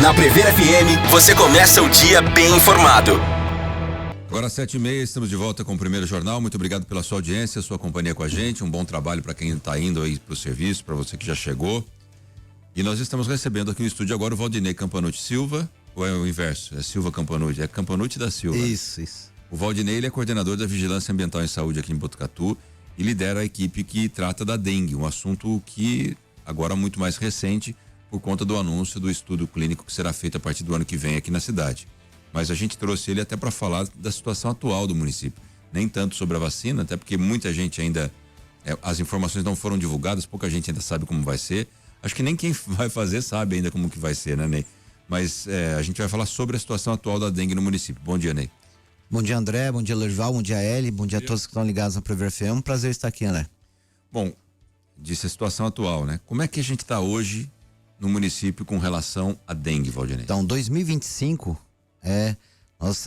Na Prever FM, você começa o dia bem informado. Agora às 7h30, estamos de volta com o Primeiro Jornal. Muito obrigado pela sua audiência, sua companhia com a gente. Um bom trabalho para quem está indo aí para o serviço, para você que já chegou. E nós estamos recebendo aqui no estúdio agora o Valdinei Campanuti Silva, ou é o inverso? É Silva Campanuti, é Campanuti da Silva. Isso. O Valdinei, ele é coordenador da Vigilância Ambiental em Saúde aqui em Botucatu e lidera a equipe que trata da dengue, um assunto que agora muito mais recente por conta do anúncio do estudo clínico que será feito a partir do ano que vem aqui na cidade. Mas a gente trouxe ele até para falar da situação atual do município, nem tanto sobre a vacina, até porque muita gente ainda, as informações não foram divulgadas, pouca gente ainda sabe como vai ser. Acho que nem quem vai fazer sabe ainda como que vai ser, né, Ney? Mas a gente vai falar sobre a situação atual da dengue no município. Bom dia, Ney. Bom dia, André, bom dia, Lerival, bom dia, Eli, bom dia a todos que estão ligados na Prever FM. Um prazer estar aqui, André. Bom, disse a situação atual, né? Como é que a gente está hoje no município com relação à dengue, Valdinei? Então, 2025,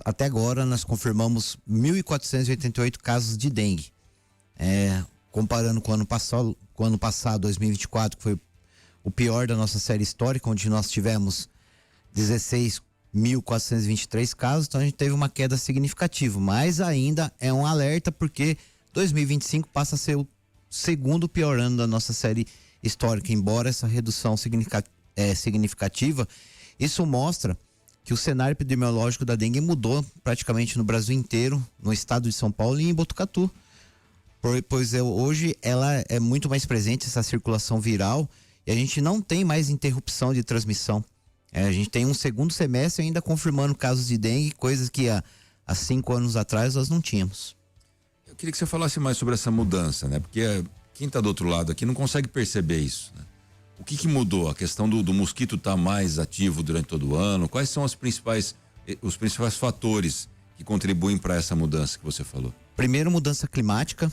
até agora nós confirmamos 1.488 casos de dengue. Comparando com o ano passado, 2024, que foi o pior da nossa série histórica, onde nós tivemos 16.423 casos, então a gente teve uma queda significativa, mas ainda é um alerta porque 2025 passa a ser o segundo pior ano da nossa série histórica, embora essa redução significativa, isso mostra que o cenário epidemiológico da dengue mudou praticamente no Brasil inteiro, no estado de São Paulo e em Botucatu, pois hoje ela é muito mais presente, essa circulação viral, e a gente não tem mais interrupção de transmissão. A gente tem um segundo semestre ainda confirmando casos de dengue, coisas que há 5 anos atrás nós não tínhamos. Eu queria que você falasse mais sobre essa mudança, né? Porque quem está do outro lado aqui não consegue perceber isso, né? O que mudou? A questão do mosquito estar mais ativo durante todo o ano? Quais são os principais fatores que contribuem para essa mudança que você falou? Primeiro, mudança climática,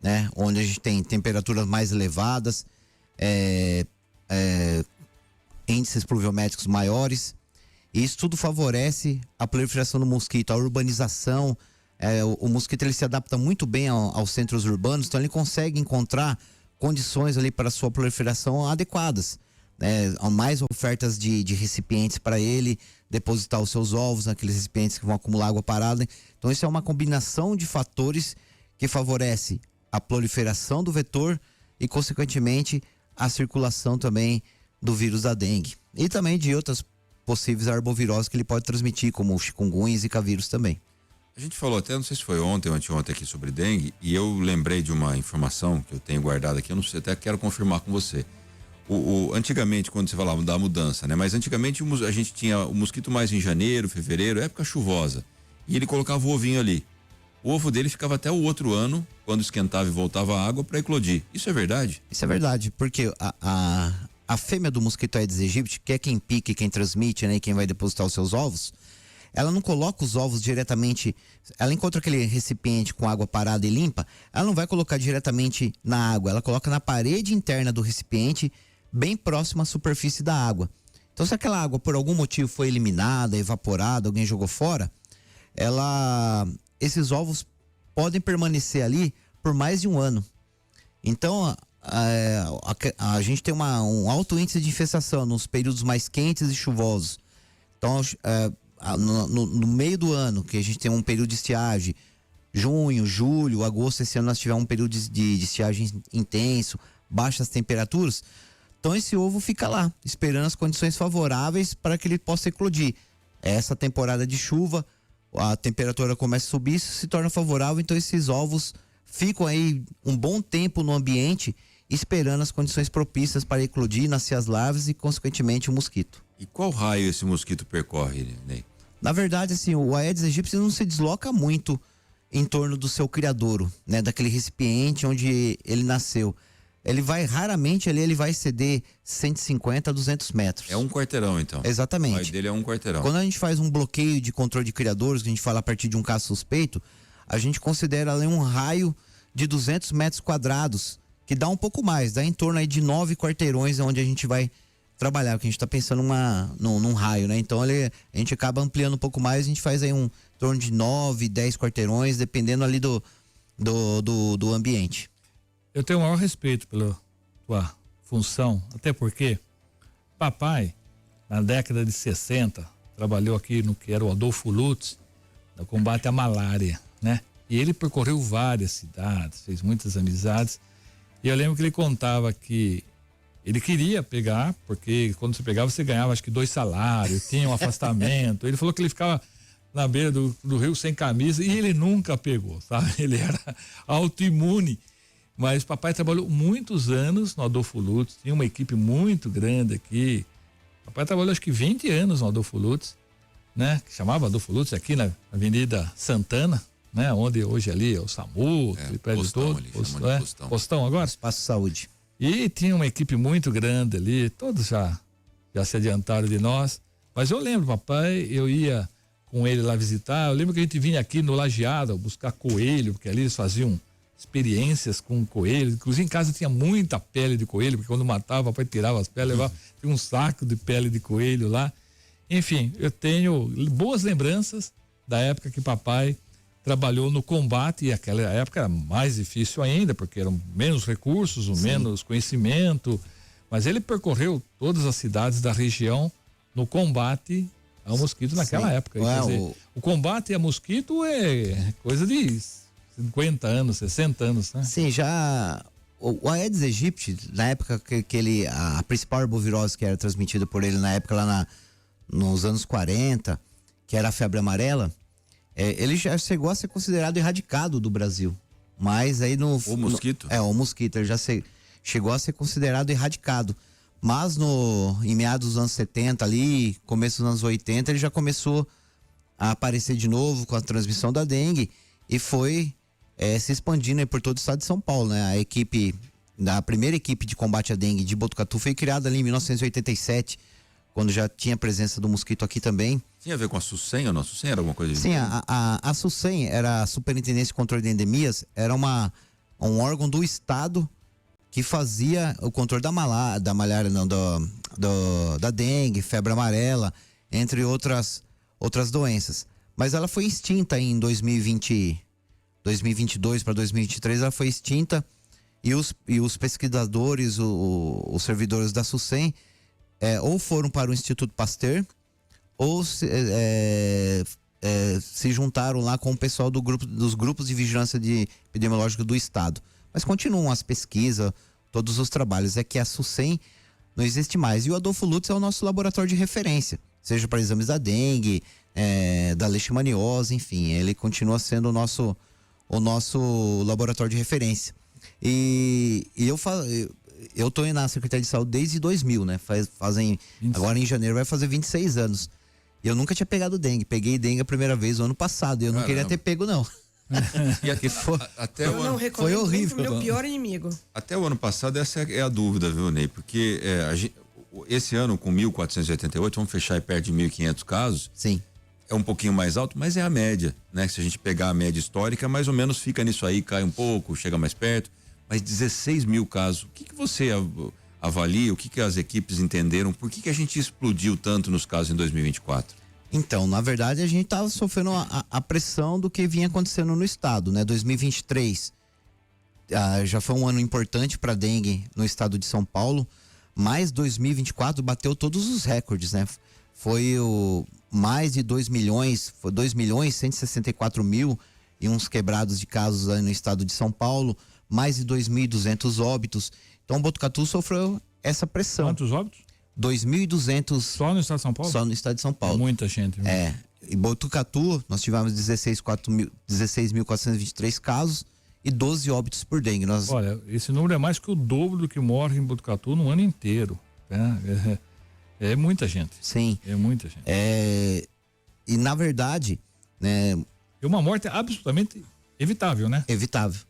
né? Onde a gente tem temperaturas mais elevadas, índices pluviométricos maiores, e isso tudo favorece a proliferação do mosquito, a urbanização. O mosquito ele se adapta muito bem aos centros urbanos, então ele consegue encontrar condições ali para sua proliferação adequadas, né? Há mais ofertas de recipientes para ele depositar os seus ovos naqueles recipientes que vão acumular água parada. Então isso é uma combinação de fatores que favorece a proliferação do vetor e consequentemente a circulação também do vírus da dengue e também de outras possíveis arboviroses que ele pode transmitir, como o chikungunya e zika vírus também. A gente falou até, não sei se foi ontem ou anteontem aqui sobre dengue, e eu lembrei de uma informação que eu tenho guardada aqui, eu não sei, até quero confirmar com você. Antigamente, quando você falava da mudança, né? Mas antigamente a gente tinha o mosquito mais em janeiro, fevereiro, época chuvosa, e ele colocava o ovinho ali. O ovo dele ficava até o outro ano, quando esquentava e voltava a água, para eclodir. Isso é verdade? Isso é verdade, porque a fêmea do mosquito Aedes aegypti, que é quem pica e quem transmite, né, e quem vai depositar os seus ovos, ela não coloca os ovos diretamente, ela encontra aquele recipiente com água parada e limpa, ela não vai colocar diretamente na água, ela coloca na parede interna do recipiente, bem próximo à superfície da água. Então, se aquela água por algum motivo foi eliminada, evaporada, alguém jogou fora, esses ovos podem permanecer ali por mais de um ano. Então, a gente tem um alto índice de infestação nos períodos mais quentes e chuvosos. Então, no meio do ano, que a gente tem um período de estiagem, junho, julho, agosto, esse ano nós tivemos um período de estiagem intenso, baixas temperaturas, então esse ovo fica lá, esperando as condições favoráveis para que ele possa eclodir. Essa temporada de chuva, a temperatura começa a subir, isso se torna favorável, então esses ovos ficam aí um bom tempo no ambiente, esperando as condições propícias para eclodir, nascer as larvas e, consequentemente, o mosquito. E qual raio esse mosquito percorre, Ney? Na verdade, assim, o Aedes aegypti não se desloca muito em torno do seu criadouro, né? Daquele recipiente onde ele nasceu. Ele raramente ele vai exceder 150 a 200 metros. É um quarteirão, então. Exatamente. O raio dele é um quarteirão. Quando a gente faz um bloqueio de controle de criadouros, que a gente fala a partir de um caso suspeito, a gente considera ali um raio de 200 metros quadrados, que dá um pouco mais, dá em torno aí de 9 quarteirões onde a gente vai trabalhar, porque a gente está pensando num raio, né? Então a gente acaba ampliando um pouco mais, a gente faz aí em torno de 9, 10 quarteirões, dependendo ali do ambiente. Eu tenho o maior respeito pela tua função, até porque papai na década de 60, trabalhou aqui no que era o Adolfo Lutz, no combate à malária, né? E ele percorreu várias cidades, fez muitas amizades. E eu lembro que ele contava que ele queria pegar, porque quando você pegava, você ganhava acho que 2 salários, tinha um afastamento. Ele falou que ele ficava na beira do rio sem camisa e ele nunca pegou, sabe? Ele era autoimune. Mas papai trabalhou muitos anos no Adolfo Lutz, tinha uma equipe muito grande aqui. Papai trabalhou acho que 20 anos no Adolfo Lutz, né? Que chamava Adolfo Lutz, aqui na Avenida Santana, né? Onde hoje ali é o SAMU, aquele prédio todo. Postão agora? Espaço Saúde. E tinha uma equipe muito grande ali, todos já se adiantaram de nós. Mas eu lembro, papai, eu ia com ele lá visitar. Eu lembro que a gente vinha aqui no Lajeado buscar coelho, porque ali eles faziam experiências com coelho. Inclusive em casa tinha muita pele de coelho, porque quando matava, papai tirava as peles, levava, tinha um saco de pele de coelho lá. Enfim, eu tenho boas lembranças da época que papai trabalhou no combate, e aquela época era mais difícil ainda, porque eram menos recursos, menos conhecimento, mas ele percorreu todas as cidades da região no combate ao mosquito naquela época. Quer dizer, o combate a mosquito é coisa de 50 anos, 60 anos, né? Sim, já o Aedes aegypti, na época que ele, a principal arbovirose que era transmitida por ele na época lá nos anos 40, que era a febre amarela, ele já chegou a ser considerado erradicado do Brasil. Mas aí O mosquito? O mosquito, ele já chegou a ser considerado erradicado. Mas em meados dos anos 70 ali, começo dos anos 80, ele já começou a aparecer de novo com a transmissão da dengue e foi se expandindo aí por todo o estado de São Paulo, né? A primeira equipe de combate à dengue de Botucatu foi criada ali em 1987, quando já tinha presença do mosquito aqui também. Tinha a ver com a SUSEM ou não? A SUSEM era alguma coisa de... Sim, a SUSEM era a Superintendência de Controle de Endemias, era um órgão do estado que fazia o controle da malária, não, da dengue, febre amarela, entre outras doenças. Mas ela foi extinta em 2022 para 2023, ela foi extinta e os pesquisadores, os servidores da SUSEM, ou foram para o Instituto Pasteur ou se juntaram lá com o pessoal dos grupos de vigilância epidemiológica do estado. Mas continuam as pesquisas, todos os trabalhos. É que a SUSEM não existe mais. E o Adolfo Lutz é o nosso laboratório de referência, seja para exames da dengue, da leishmaniose, enfim. Ele continua sendo o nosso laboratório de referência. E eu tô na Secretaria de Saúde desde 2000, né? Agora em janeiro vai fazer 26 anos. E eu nunca tinha pegado dengue. Peguei dengue a primeira vez no ano passado. E eu não queria ter pego, não. E aqui até eu não recomendo, foi horrível. Meu pior inimigo. Até o ano passado, essa é a dúvida, viu, Ney? Porque esse ano, com 1.488, vamos fechar aí perto de 1.500 casos. Sim. É um pouquinho mais alto, mas é a média, né? Se a gente pegar a média histórica, mais ou menos fica nisso aí, cai um pouco, chega mais perto. Mas 16 mil casos. O que você avalia? O que as equipes entenderam? Por que a gente explodiu tanto nos casos em 2024? Então, na verdade, a gente estava sofrendo a pressão do que vinha acontecendo no estado, né? 2023 já foi um ano importante para dengue no estado de São Paulo, mas 2024 bateu todos os recordes, né? Foi mais de 2 milhões, foi 2.164 mil e uns quebrados de casos aí no estado de São Paulo, mais de 2.200 óbitos. Então, Botucatu sofreu essa pressão. Quantos óbitos? 2.200. Só no estado de São Paulo? Só no estado de São Paulo. É muita gente. Viu? Em Botucatu, nós tivemos 16.423 casos e 12 óbitos por dengue. Olha, esse número é mais que o dobro do que morre em Botucatu no ano inteiro. Né? É muita gente. Sim. É muita gente. E na verdade, né? É uma morte absolutamente evitável, né? Evitável.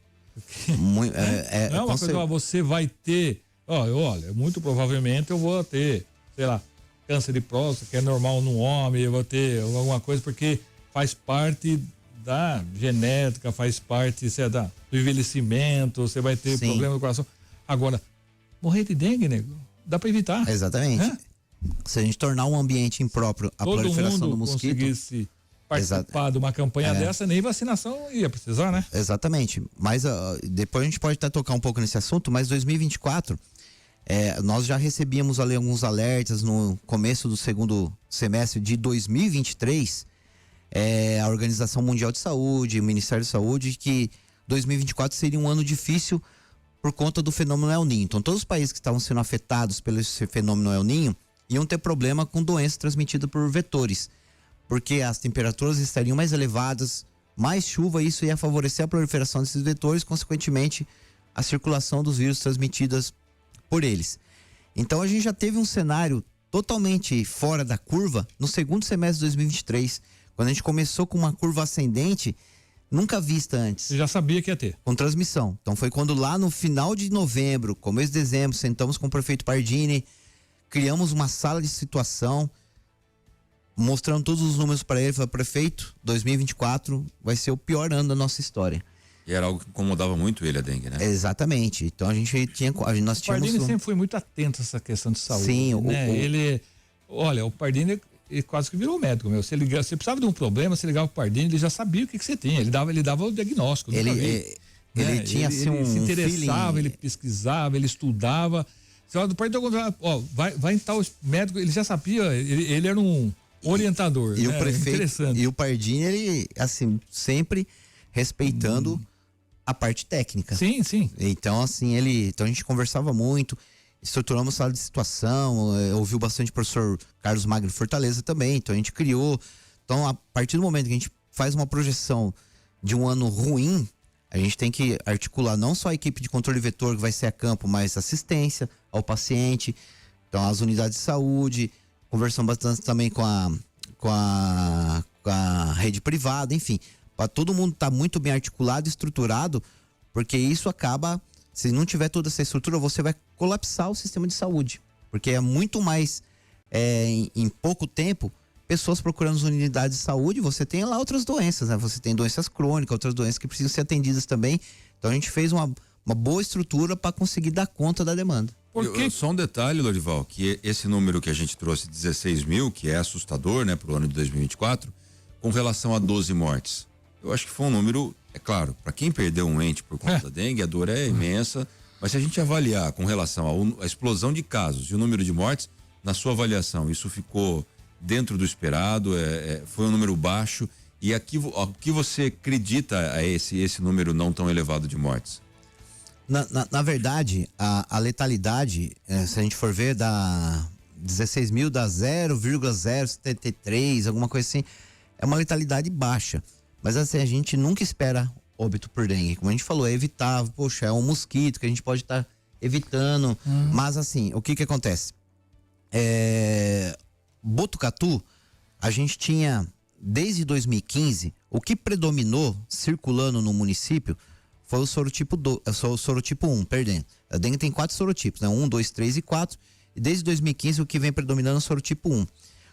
Não é uma coisa, você vai ter... Olha, muito provavelmente eu vou ter, sei lá, câncer de próstata, que é normal no homem, eu vou ter alguma coisa, porque faz parte da genética, faz parte do envelhecimento, você vai ter problema do coração. Agora, morrer de dengue, nego, dá para evitar. Exatamente. Se a gente tornar um ambiente impróprio à proliferação do mosquito... conseguisse participar de uma campanha dessa, nem vacinação ia precisar, né? Exatamente. Mas depois a gente pode até tocar um pouco nesse assunto, mas 2024 Nós já recebíamos ali alguns alertas no começo do segundo semestre de 2023, a Organização Mundial de Saúde, o Ministério da Saúde, que 2024 seria um ano difícil por conta do fenômeno El Niño. Então, todos os países que estavam sendo afetados pelo esse fenômeno El Niño iam ter problema com doenças transmitidas por vetores, porque as temperaturas estariam mais elevadas, mais chuva, e isso ia favorecer a proliferação desses vetores, consequentemente a circulação dos vírus transmitidos por eles. Então a gente já teve um cenário totalmente fora da curva no segundo semestre de 2023, quando a gente começou com uma curva ascendente nunca vista antes. Você já sabia que ia ter. Com transmissão. Então foi quando lá no final de novembro, começo de dezembro, sentamos com o prefeito Pardini, criamos uma sala de situação, mostrando todos os números para ele. Falei, prefeito, 2024 vai ser o pior ano da nossa história. E era algo que incomodava muito ele, a dengue, né? Exatamente. Então nós tínhamos... O Pardini sempre foi muito atento a essa questão de saúde. Sim, né? Olha, o Pardini ele quase que virou médico, meu. Você precisava de um problema, você ligava o Pardini, ele já sabia o que você tinha. Ele dava o diagnóstico. Ele tinha assim ele se interessava, feeling. ele pesquisava, ele estudava. Você olha do Pardini, vai em tal médico, ele já sabia, ele era um orientador. E né? o prefeito Interessante. e o Pardini, ele assim, sempre respeitando a parte técnica. Sim. Então, assim, então a gente conversava muito, estruturamos sala de situação, ouviu bastante o professor Carlos Magno Fortaleza também, então a gente criou. Então, a partir do momento que a gente faz uma projeção de um ano ruim, a gente tem que articular não só a equipe de controle vetor que vai ser a campo, mas assistência ao paciente, então as unidades de saúde, conversamos bastante também com a rede privada, enfim, para todo mundo estar muito bem articulado e estruturado, porque isso acaba, se não tiver toda essa estrutura, você vai colapsar o sistema de saúde, porque é muito mais, em pouco tempo, pessoas procurando as unidades de saúde. Você tem lá outras doenças, né? Você tem doenças crônicas, outras doenças que precisam ser atendidas também. Então a gente fez uma boa estrutura para conseguir dar conta da demanda. Só um detalhe, Lorival, que esse número que a gente trouxe, 16 mil, que é assustador, né, para o ano de 2024, com relação a 12 mortes. Eu acho que foi um número, é claro, para quem perdeu um ente por conta da dengue, a dor é imensa, mas se a gente avaliar com relação à explosão de casos e o número de mortes, na sua avaliação, isso ficou dentro do esperado, foi um número baixo, e aqui, o que você acredita a esse número não tão elevado de mortes? Na verdade, a letalidade, se a gente for ver, dá 16 mil, dá 0,073, alguma coisa assim, é uma letalidade baixa. Mas assim, a gente nunca espera óbito por dengue. Como a gente falou, é evitável, poxa, é um mosquito que a gente pode estar evitando. Mas assim, o que acontece? Botucatu, a gente tinha, desde 2015, o que predominou circulando no município foi o sorotipo 1, perdendo. A dengue tem 4 sorotipos, né? 1, 2, 3 e 4. E desde 2015 o que vem predominando é o sorotipo 1.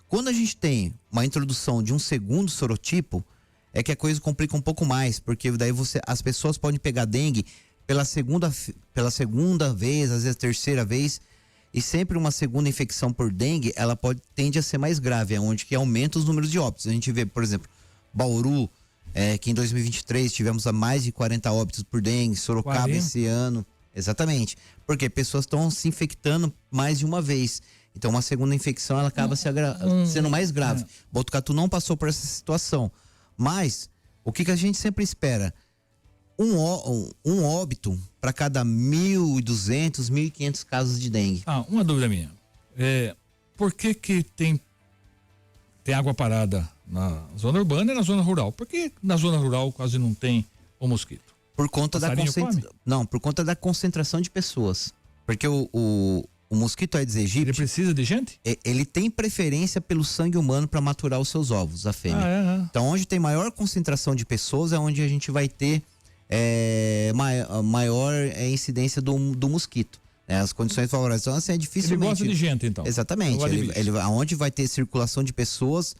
Quando a gente tem uma introdução de um segundo sorotipo, é que a coisa complica um pouco mais, porque daí as pessoas podem pegar dengue pela segunda vez, às vezes terceira vez, e sempre uma segunda infecção por dengue, ela tende a ser mais grave, é onde que aumenta os números de óbitos. A gente vê, por exemplo, Bauru, que em 2023 tivemos a mais de 40 óbitos por dengue, Sorocaba 40? Esse ano, exatamente, porque pessoas estão se infectando mais de uma vez. Então uma segunda infecção ela acaba sendo mais grave. Botucatu não passou por essa situação, mas o que a gente sempre espera? Um óbito para cada 1.200, 1.500 casos de dengue. Uma dúvida minha. Por que tem água parada na zona urbana e na zona rural? Por que na zona rural quase não tem o mosquito? Por conta por conta da concentração de pessoas. Porque o mosquito Aedes aegypti, ele precisa de gente? Ele tem preferência pelo sangue humano para maturar os seus ovos, a fêmea. Então, onde tem maior concentração de pessoas é onde a gente vai ter maior incidência do mosquito. As condições favoráveis. Então, assim, é dificilmente... Ele gosta de gente, então. Exatamente. Aonde vai ter circulação de pessoas,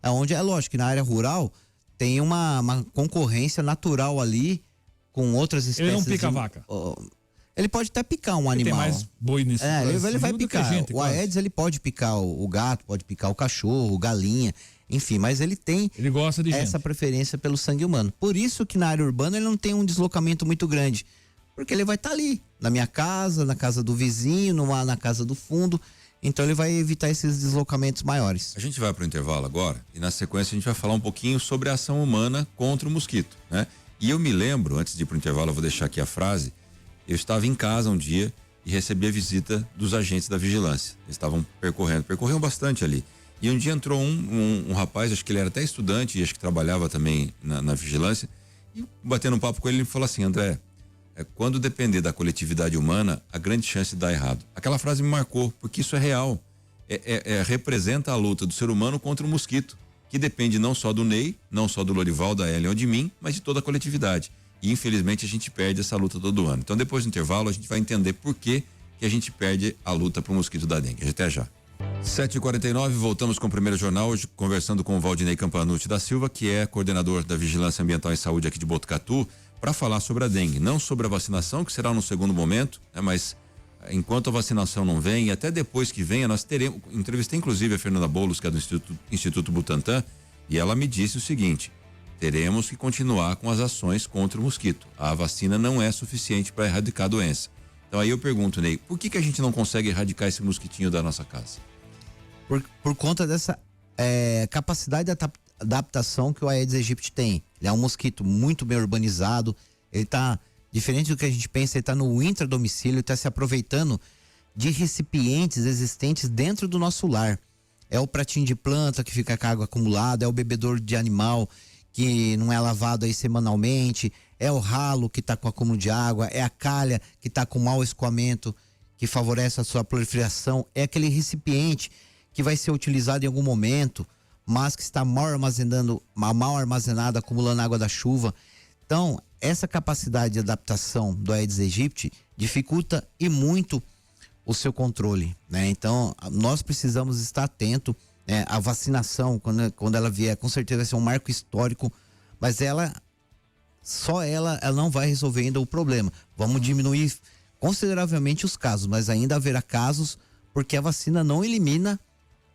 aonde é lógico que na área rural tem uma concorrência natural ali com outras espécies. Ele não pica a vaca? Ele pode até picar um animal. Tem mais boi nesse ele vai picar. O Aedes, ele pode picar o gato, pode picar o cachorro, galinha, enfim, mas ele tem gosta de essa preferência pelo sangue humano. Por isso que na área urbana ele não tem um deslocamento muito grande. Porque ele vai estar ali, na minha casa, na casa do vizinho, na casa do fundo. Então ele vai evitar esses deslocamentos maiores. A gente vai para o intervalo agora e na sequência a gente vai falar um pouquinho sobre a ação humana contra o mosquito, né? E eu me lembro, antes de ir para o intervalo, eu vou deixar aqui a frase. Eu estava em casa um dia e recebi a visita dos agentes da vigilância. Eles estavam percorriam bastante ali. E um dia entrou um rapaz, acho que ele era até estudante e acho que trabalhava também na vigilância, e batendo um papo com ele falou assim: André, quando depender da coletividade humana, a grande chance de dar errado. Aquela frase me marcou, porque isso é real. Representa a luta do ser humano contra o mosquito, que depende não só do Ney, não só do Lorival, da Ellen ou de mim, mas de toda a coletividade. E infelizmente a gente perde essa luta todo ano. Então depois do intervalo a gente vai entender por que a gente perde a luta pro mosquito da dengue. Até já. 7h49, voltamos com o primeiro jornal, hoje conversando com o Valdinei Campanucci da Silva, que é coordenador da Vigilância Ambiental e Saúde aqui de Botucatu, para falar sobre a dengue, não sobre a vacinação, que será no segundo momento, né, mas enquanto a vacinação não vem, e até depois que venha, nós teremos, entrevistei inclusive a Fernanda Boulos, que é do Instituto Butantan, e ela me disse o seguinte: teremos que continuar com as ações contra o mosquito. A vacina não é suficiente para erradicar a doença. Então aí eu pergunto, Ney, por que a gente não consegue erradicar esse mosquitinho da nossa casa? Por conta dessa capacidade de adaptação que o Aedes aegypti tem. Ele é um mosquito muito bem urbanizado, ele tá, diferente do que a gente pensa, ele tá no intradomicílio, tá se aproveitando de recipientes existentes dentro do nosso lar. É o pratinho de planta que fica com água acumulada, é o bebedouro de animal que não é lavado aí semanalmente, é o ralo que tá com acúmulo de água, é a calha que tá com mau escoamento, que favorece a sua proliferação, é aquele recipiente que vai ser utilizado em algum momento, mas que está mal armazenado, acumulando água da chuva. Então, essa capacidade de adaptação do Aedes aegypti dificulta e muito o seu controle, né? Então, nós precisamos estar atento, né? A vacinação, quando ela vier, com certeza vai ser um marco histórico, mas ela não vai resolver ainda o problema. Vamos diminuir consideravelmente os casos, mas ainda haverá casos, porque a vacina não elimina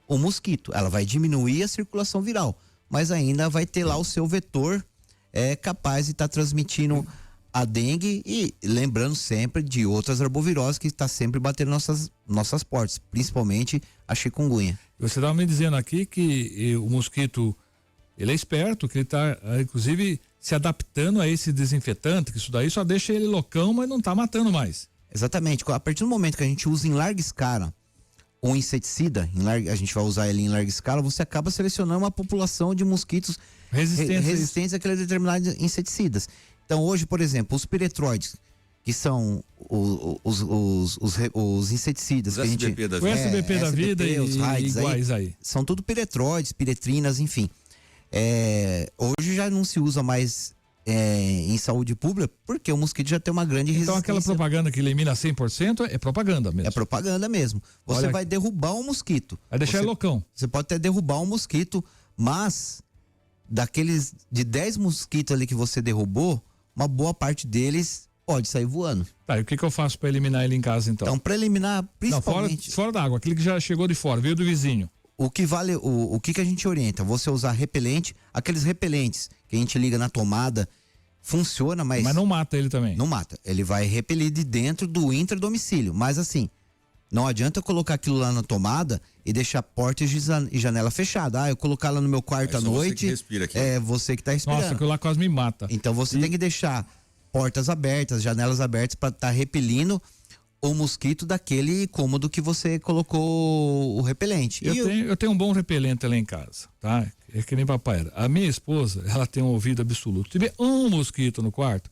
o mosquito, ela vai diminuir a circulação viral, mas ainda vai ter lá o seu vetor capaz de estar transmitindo a dengue, e lembrando sempre de outras arboviroses que está sempre batendo nossas portas, principalmente a chikungunya. Você estava me dizendo aqui que o mosquito, ele é esperto, que ele está inclusive se adaptando a esse desinfetante, que isso daí só deixa ele loucão, mas não está matando mais. Exatamente, a partir do momento que a gente usa em larga escala um inseticida, a gente vai usar ele em larga escala, você acaba selecionando uma população de mosquitos resistentes àqueles determinados inseticidas. Então hoje, por exemplo, os piretroides, que são os inseticidas, Os que a gente, SBP da vida. O SBP da vida e os raids iguais aí. são tudo piretroides, piretrinas, enfim. Hoje já não se usa mais em saúde pública, porque o mosquito já tem uma grande resistência. Então aquela propaganda que elimina 100% é propaganda mesmo. É propaganda mesmo. Você vai derrubar um mosquito. Vai deixar ele loucão. Você pode até derrubar um mosquito, mas daqueles de 10 mosquitos ali que você derrubou, uma boa parte deles pode sair voando. Tá, e o que eu faço para eliminar ele em casa então? Então, para eliminar, principalmente... Não, fora da água, aquele que já chegou de fora, veio do vizinho. O que vale, o que a gente orienta? Você usar repelente, aqueles repelentes que a gente liga na tomada, funciona, mas não mata ele também. Não mata. Ele vai repelir de dentro do intradomicílio. Mas assim, não adianta eu colocar aquilo lá na tomada e deixar porta e janela fechada. Eu colocar lá no meu quarto à noite. Você que respira aqui. É você que tá respirando. Nossa, aquilo lá quase me mata. Então você tem que deixar portas abertas, janelas abertas, para estar repelindo o mosquito daquele cômodo que você colocou o repelente. Eu tenho um bom repelente lá em casa, tá? É que nem papai era. A minha esposa, ela tem um ouvido absoluto. Se tiver um mosquito no quarto,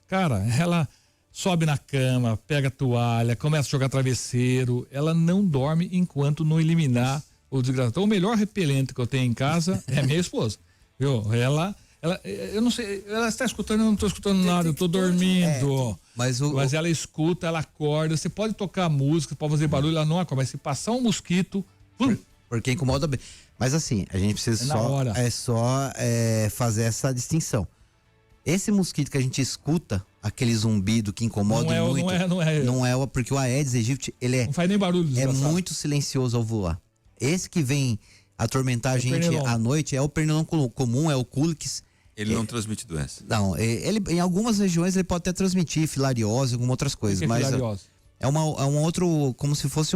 cara, ela sobe na cama, pega a toalha, começa a jogar travesseiro, ela não dorme enquanto não eliminar o desgraçado. Então, o melhor repelente que eu tenho em casa é a minha esposa. Viu? Ela, eu não sei, ela está escutando, eu não estou escutando nada, eu estou dormindo. Mas ela escuta, ela acorda, você pode tocar música, pode fazer barulho, ela não acorda, mas se passar um mosquito... Porque incomoda bem. Mas assim, a gente precisa fazer essa distinção. Esse mosquito que a gente escuta, aquele zumbido que incomoda muito, não é porque o Aedes aegypti, ele não faz nem barulho, muito silencioso ao voar. Esse que vem atormentar a gente à noite é o pernilongo comum, é o Culex. Ele não transmite doença. Não, ele, em algumas regiões ele pode até transmitir filariose, algumas outras coisas, que é mas filariose? é um outro, como se fosse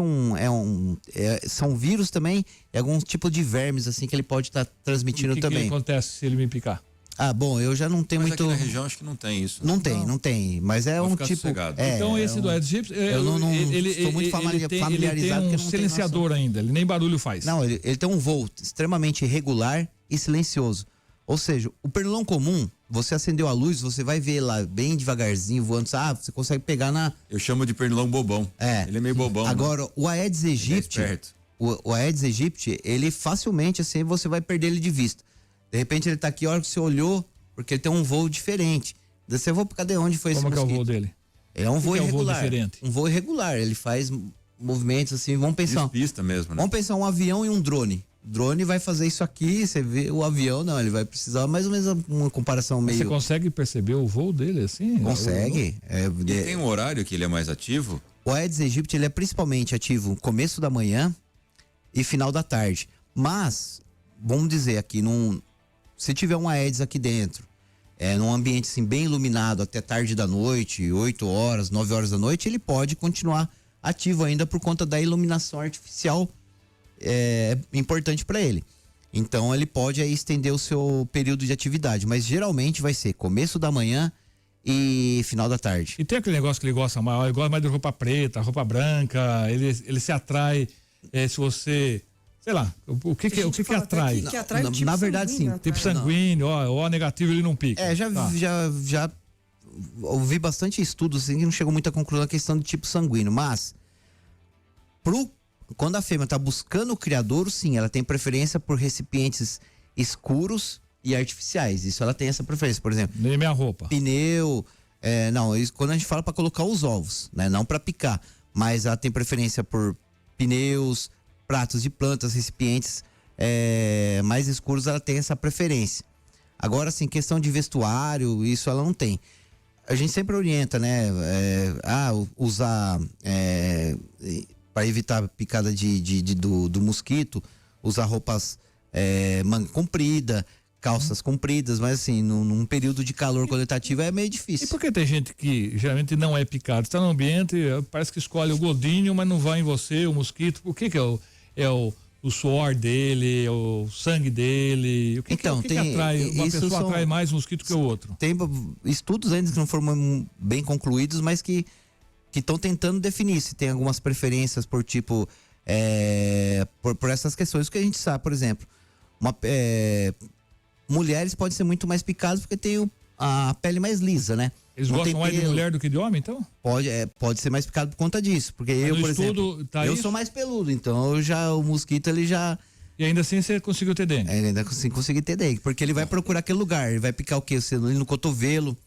são vírus também, é algum tipo de vermes assim que ele pode estar transmitindo O que também. que acontece se ele me picar? Ah, bom, eu já não tenho Mas muito. aqui na região acho que não tem isso. Não tem, mas é Pode um ficar tipo. sossegado. Então esse do Aedes aegypti, eu não estou muito familiarizado ele tem porque eu um não tenho silenciador ainda, ele nem barulho faz. Não, ele tem um voo extremamente regular e silencioso. Ou seja, o pernilongo comum, você acendeu a luz, você vai ver lá bem devagarzinho voando, você consegue pegar na. Eu chamo de pernilongo bobão. Ele é meio bobão. Agora, né? o Aedes aegypti, o Aedes aegypti, ele facilmente assim você vai perder ele de vista. De repente ele tá aqui, a hora que você olhou, porque ele tem um voo diferente. Daí você vou, cadê onde foi esse Como que é o mosquito? voo dele? É um voo que é um voo irregular. diferente? Um voo irregular, ele faz movimentos assim, vamos pensar. Despista mesmo, né? Vamos pensar um avião e um drone. O drone vai fazer isso aqui, você vê o avião, não, ele vai precisar mais ou menos uma comparação meio. Você consegue perceber o voo dele assim? Consegue. E tem um horário que ele é mais ativo? O Aedes aegypti, ele é principalmente ativo no começo da manhã e final da tarde. Mas, vamos dizer aqui, se tiver um Aedes aqui dentro, num ambiente assim bem iluminado até tarde da noite, 8 horas, 9 horas da noite, ele pode continuar ativo ainda por conta da iluminação artificial importante para ele. Então ele pode aí estender o seu período de atividade, mas geralmente vai ser começo da manhã e final da tarde. E tem aquele negócio que ele gosta mais, ele gosta mais de roupa preta, roupa branca, ele se atrai se você, sei lá, o que atrai? Que atrai o tipo na verdade sanguíneo, sim, Tipo sanguíneo, ó, negativo ele não pica. Já ouvi bastante estudos assim, que não chegou muito à conclusão da questão do tipo sanguíneo, mas quando a fêmea está buscando o criadouro, sim, ela tem preferência por recipientes escuros e artificiais. Isso ela tem essa preferência, por exemplo. Nem minha roupa. Pneu, isso quando a gente fala para colocar os ovos, né? Não para picar, mas ela tem preferência por pneus, pratos de plantas, recipientes mais escuros, ela tem essa preferência. Agora, assim, questão de vestuário, isso ela não tem. A gente sempre orienta, né? Usar para evitar a picada do mosquito, usar roupas manga comprida, calças compridas, mas assim, num período de calor quando ele tá ativo é meio difícil. E por que tem gente que geralmente não é picado? Está no ambiente, parece que escolhe o godinho, mas não vai em você, o mosquito. Por que é o suor dele, o sangue dele? O que atrai? Uma pessoa atrai mais mosquito que o outro. Tem estudos ainda que não foram bem concluídos, mas que estão tentando definir se tem algumas preferências por tipo, por essas questões. O que a gente sabe, por exemplo, mulheres podem ser muito mais picadas porque tem a pele mais lisa, né? Eles gostam mais de mulher do que de homem, então? Pode ser mais picado por conta disso, porque eu, por exemplo, eu sou mais peludo, então o mosquito ele já... E ainda assim você conseguiu ter dengue? Ainda assim consegui ter dengue, porque ele vai procurar aquele lugar, ele vai picar o quê? No cotovelo,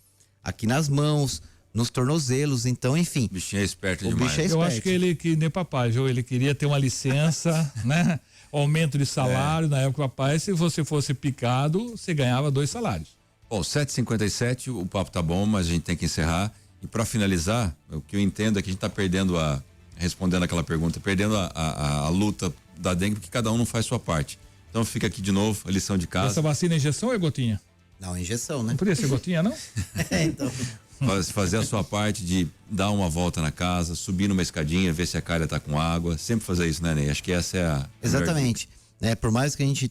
aqui nas mãos, nos tornozelos, então, enfim. O bichinho é esperto demais. Bicho é esperto. Eu acho que ele, que nem papai, João, ele queria ter uma licença, né? Aumento de salário, na época, papai, se você fosse picado, você ganhava 2 salários. Bom, 7h57, o papo tá bom, mas a gente tem que encerrar. E para finalizar, o que eu entendo é que a gente tá perdendo respondendo aquela pergunta, perdendo a luta da dengue, porque cada um não faz sua parte. Então fica aqui de novo, a lição de casa. Essa vacina é injeção ou é gotinha? Não, injeção, né? Não podia ser gotinha, não? Então. Fazer a sua parte de dar uma volta na casa, subir numa escadinha, ver se a calha tá com água. Sempre fazer isso, né, Ney? Acho que essa é a... Exatamente. Por mais que a gente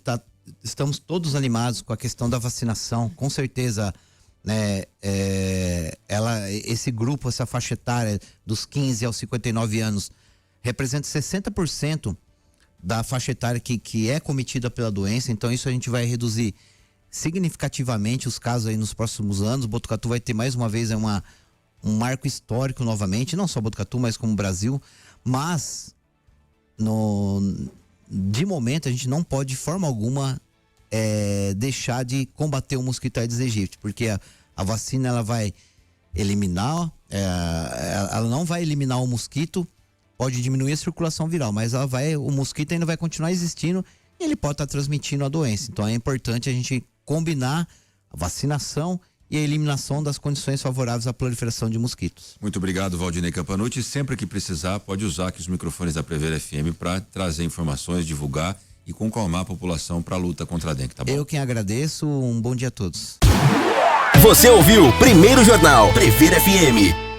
estamos todos animados com a questão da vacinação, com certeza, né, esse grupo, essa faixa etária dos 15 aos 59 anos, representa 60% da faixa etária que é cometida pela doença, então isso a gente vai reduzir significativamente os casos aí nos próximos anos. Botucatu vai ter mais uma vez um marco histórico novamente, não só Botucatu, mas como o Brasil, mas de momento a gente não pode de forma alguma deixar de combater o mosquito Aedes aegypti, porque a vacina ela vai eliminar, ela não vai eliminar o mosquito, pode diminuir a circulação viral, mas o mosquito ainda vai continuar existindo e ele pode estar transmitindo a doença. Então é importante a gente combinar a vacinação e a eliminação das condições favoráveis à proliferação de mosquitos. Muito obrigado, Valdinei Campanucci. Sempre que precisar, pode usar aqui os microfones da Prever FM para trazer informações, divulgar e conclamar a população para a luta contra a dengue, tá bom? Eu quem agradeço, um bom dia a todos. Você ouviu Primeiro Jornal Previr FM.